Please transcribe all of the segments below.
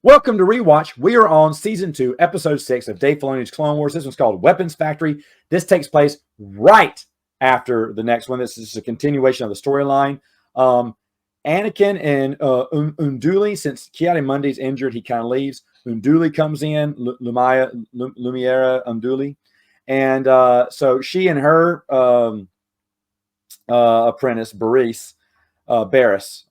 Welcome to Rewatch. We are on season 2, episode 6 of Dave Filoni's Clone Wars. This one's called Weapons Factory. This takes place right after the next one. This is a continuation of the storyline. Anakin and Unduli, since Ki-Adi-Mundi's injured, he kind of leaves. Unduli comes in, Lumiere Unduli. And so she and her apprentice, Barriss, Barriss,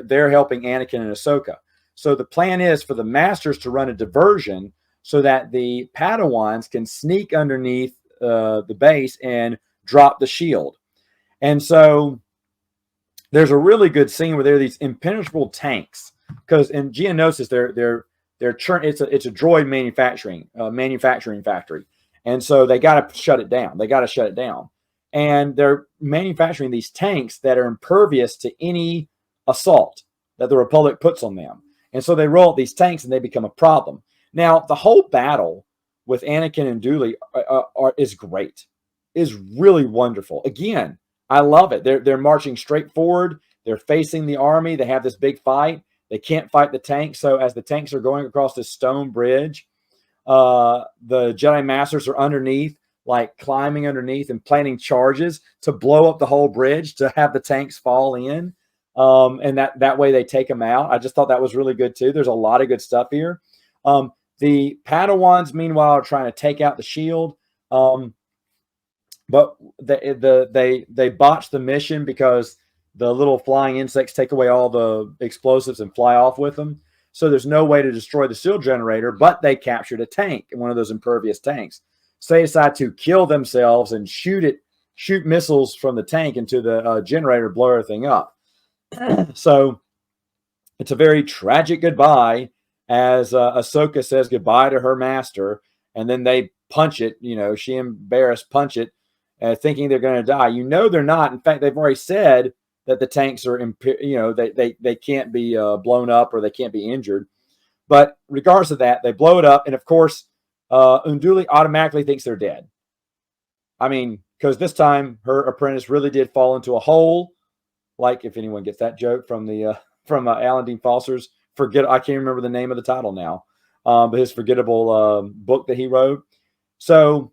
they're helping Anakin and Ahsoka. So the plan is for the masters to run a diversion so that the Padawans can sneak underneath the base and drop the shield. And so there's a really good scene where there are these impenetrable tanks, because in Geonosis it's a droid manufacturing factory, and so they got to shut it down. And they're manufacturing these tanks that are impervious to any assault that the Republic puts on them. And so they roll out these tanks and they become a problem. Now, the whole battle with Anakin and Dooley is great, is really wonderful. Again, I love it. They're marching straight forward. They're facing the army. They have this big fight. They can't fight the tanks. So as the tanks are going across this stone bridge, the Jedi Masters are underneath, like climbing underneath and planting charges to blow up the whole bridge to have the tanks fall in. And that way they take them out. I just thought that was really good too. There's a lot of good stuff here. The Padawans, meanwhile, are trying to take out the shield. But they botch the mission because the little flying insects take away all the explosives and fly off with them. So there's no way to destroy the shield generator, but they captured a tank, one of those impervious tanks. So they decide to kill themselves and shoot missiles from the tank into the generator, blow everything up. So it's a very tragic goodbye as Ahsoka says goodbye to her master, and then they punch it. She and Barriss punch it, thinking they're going to die. They're not. In fact, they've already said that the tanks are, they can't be blown up or they can't be injured. But regardless of that, they blow it up, and of course, Unduli automatically thinks they're dead. I mean, because this time her apprentice really did fall into a hole. Like, if anyone gets that joke from the Alan Dean Foster's I can't remember the name of the title now, but his forgettable book that he wrote. So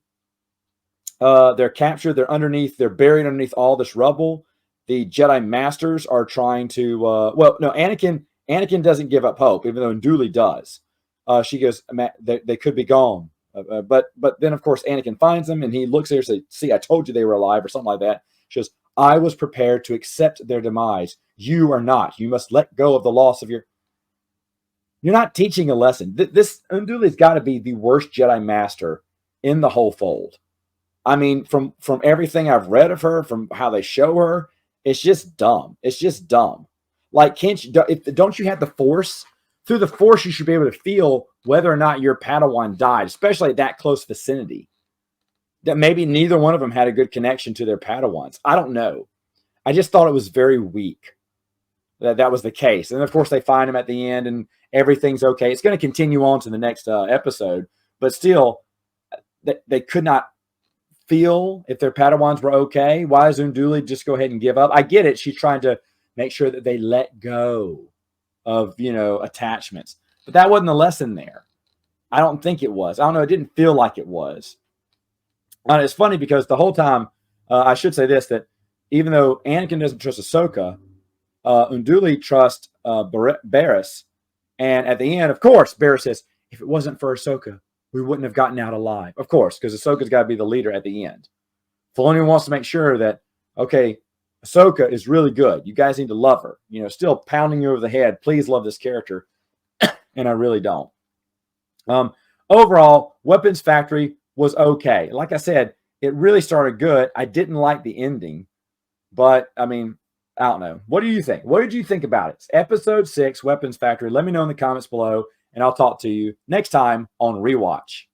they're captured. They're buried underneath all this rubble. The Jedi Masters are trying to. Anakin doesn't give up hope, even though Unduli does. She goes, they could be gone. But then, of course, Anakin finds them, and he looks at her and says, see, I told you they were alive, or something like that. She goes, I was prepared to accept their demise. You are not. You must let go of the loss of your... You're not teaching a lesson. This Unduli's got to be the worst Jedi Master in the whole fold. I mean, from everything I've read of her, from how they show her, it's just dumb. It's just dumb. Like, don't you have the Force? Through the Force, you should be able to feel whether or not your Padawan died, especially at that close vicinity. That maybe neither one of them had a good connection to their Padawans. I don't know. I just thought it was very weak that was the case. And of course, they find him at the end, and everything's okay. It's going to continue on to the next episode, but still, they could not feel if their Padawans were okay. Why does Unduli just go ahead and give up? I get it. She's trying to make sure that they let go of attachments, but that wasn't the lesson there. I don't think it was. I don't know. It didn't feel like it was. It's funny because the whole time, I should say this, that even though Anakin doesn't trust Ahsoka, Unduli trusts Barriss, and at the end, of course, Barriss says, if it wasn't for Ahsoka, we wouldn't have gotten out alive. Of course, because Ahsoka's got to be the leader at the end. Filoni wants to make sure that, okay, Ahsoka is really good. You guys need to love her. Still pounding you over the head. Please love this character. And I really don't. Overall, Weapons Factory was okay. Like I said, it really started good. I didn't like the ending. But, I mean, I don't know. What do you think? What did you think about it? It's episode 6, Weapons Factory. Let me know in the comments below, and I'll talk to you next time on Rewatch.